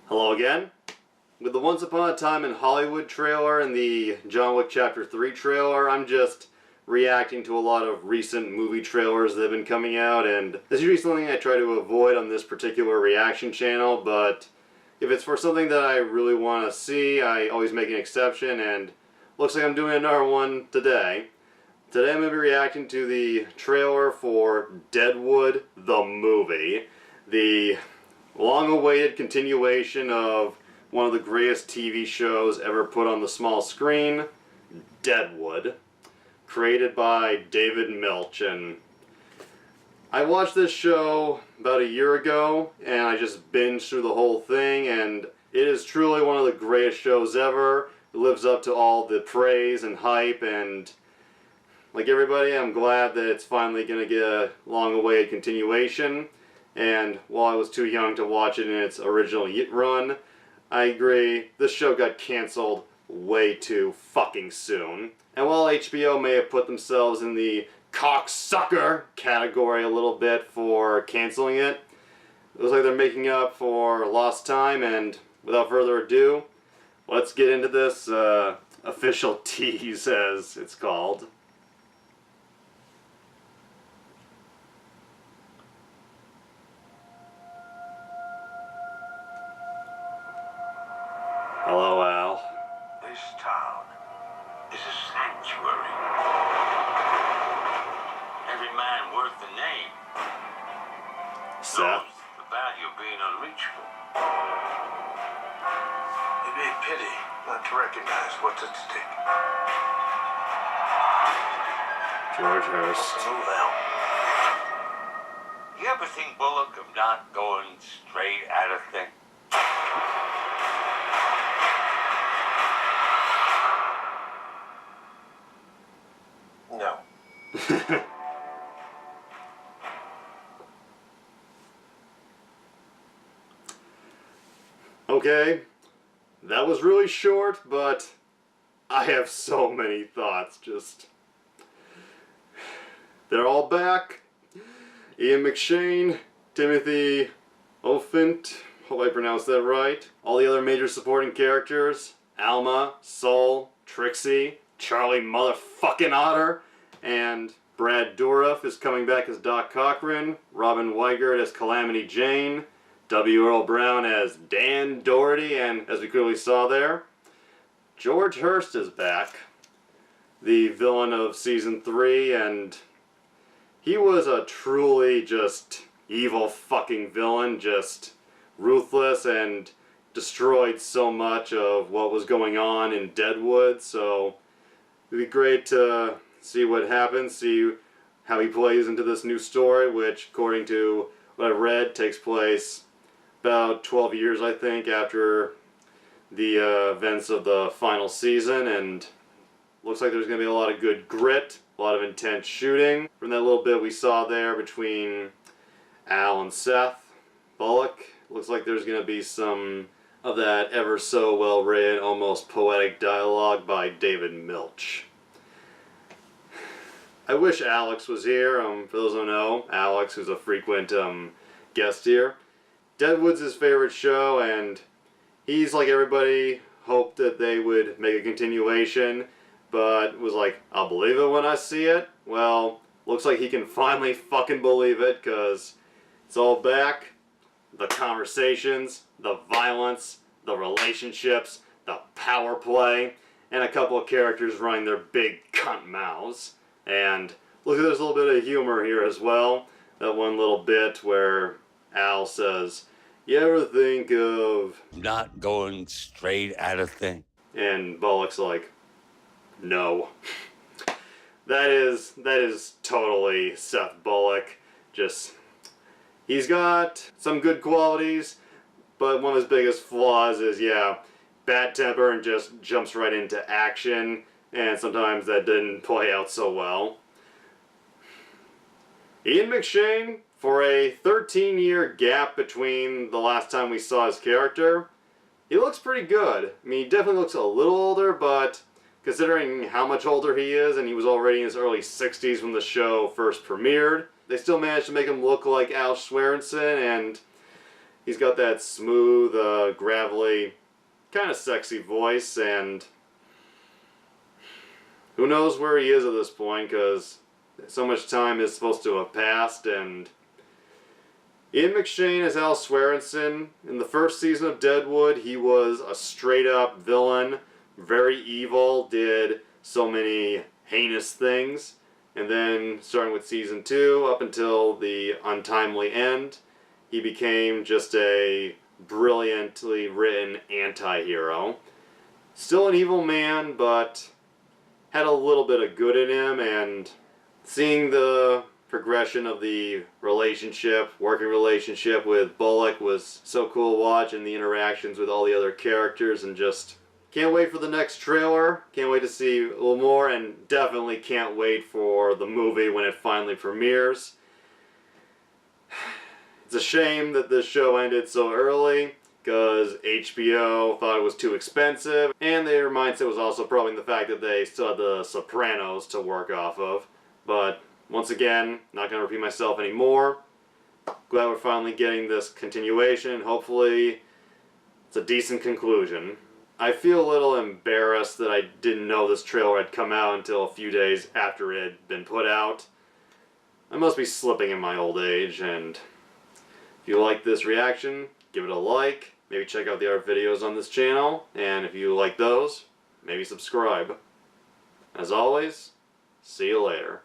Hello again. With the Once Upon a Time in Hollywood trailer and the John Wick Chapter 3 trailer, I'm just reacting to a lot of recent movie trailers that have been coming out, and this is usually something I try to avoid on this particular reaction channel, but if it's for something that I really want to see, I always make an exception, and looks like I'm doing another one today. Today I'm going to be reacting to the trailer for Deadwood, the movie. The long-awaited continuation of one of the greatest TV shows ever put on the small screen, Deadwood, created by David Milch. And I watched this show about a year ago, and I just binged through the whole thing, and it is truly one of the greatest shows ever. It lives up to all the praise and hype, and like everybody, I'm glad that it's finally going to get a long-awaited continuation. And while I was too young to watch it in its original run, I agree, this show got cancelled way too fucking soon. And while HBO may have put themselves in the cocksucker category a little bit for canceling it, it looks like they're making up for lost time, and without further ado, let's get into this official tease, as it's called. Hello, Al. This town is a sanctuary. Every man worth the name Seth. knows the value of being unreachable. It'd be a pity not to recognize what's at stake. George What's Hurst. the move, Al? You ever think Bullock of not going straight at a thing? No. Okay, that was really short, but I have so many thoughts. They're all back. Ian McShane, Timothy Olyphant, hope I pronounced that right. All the other major supporting characters, Alma, Sol, Trixie, Charlie motherfucking Otter, and Brad Dourif is coming back as Doc Cochran, Robin Weigert as Calamity Jane, W. Earl Brown as Dan Doherty, and as we clearly saw there, George Hurst is back, the villain of Season 3, and he was a truly just evil fucking villain, just ruthless, and destroyed so much of what was going on in Deadwood, so it'd be great to see what happens, see how he plays into this new story, which, according to what I read, takes place about 12 years, I think, after the events of the final season, and looks like there's going to be a lot of good grit, a lot of intense shooting. From that little bit we saw there between Al and Seth Bullock, looks like there's going to be some of that ever so well written, almost poetic dialogue by David Milch. I wish Alex was here. For those who don't know, Alex, who's a frequent guest here. Deadwood's his favorite show, and he's, like everybody, hoped that they would make a continuation, but was like, I'll believe it when I see it. Well, looks like he can finally fucking believe it, because it's all back. The conversations, the violence, the relationships, the power play, and a couple of characters running their big cunt mouths. And look, there's a little bit of humor here as well. That one little bit where Al says, you ever think of Not going straight at a thing. And Bullock's like, no. That is totally Seth Bullock. He's got some good qualities, but one of his biggest flaws is, yeah, bad temper and just jumps right into action, and sometimes that didn't play out so well. Ian McShane, for a 13-year gap between the last time we saw his character, he looks pretty good. I mean, he definitely looks a little older, but considering how much older he is, and he was already in his early 60s when the show first premiered, they still managed to make him look like Al Swearenson, and He's got that smooth, gravelly, kind of sexy voice, and who knows where he is at this point, because so much time is supposed to have passed. And Ian McShane as Al Swearenson. In the first season of Deadwood, he was a straight-up villain, very evil, did so many heinous things. And then, starting with season 2, up until the untimely end, he became just a brilliantly written anti-hero. Still an evil man, but had a little bit of good in him, and seeing the progression of the working relationship with Bullock was so cool to watch, and the interactions with all the other characters, and just can't wait for the next trailer. Can't wait to see a little more, and definitely can't wait for the movie when it finally premieres. It's a shame that this show ended so early, because HBO thought it was too expensive, and their mindset was also probably in the fact that they still had The Sopranos to work off of. But once again, not going to repeat myself anymore. Glad we're finally getting this continuation. Hopefully it's a decent conclusion. I feel a little embarrassed that I didn't know this trailer had come out until a few days after it had been put out. I must be slipping in my old age, and if you like this reaction, give it a like. Maybe check out the other videos on this channel, and if you like those, maybe subscribe. As always, see you later.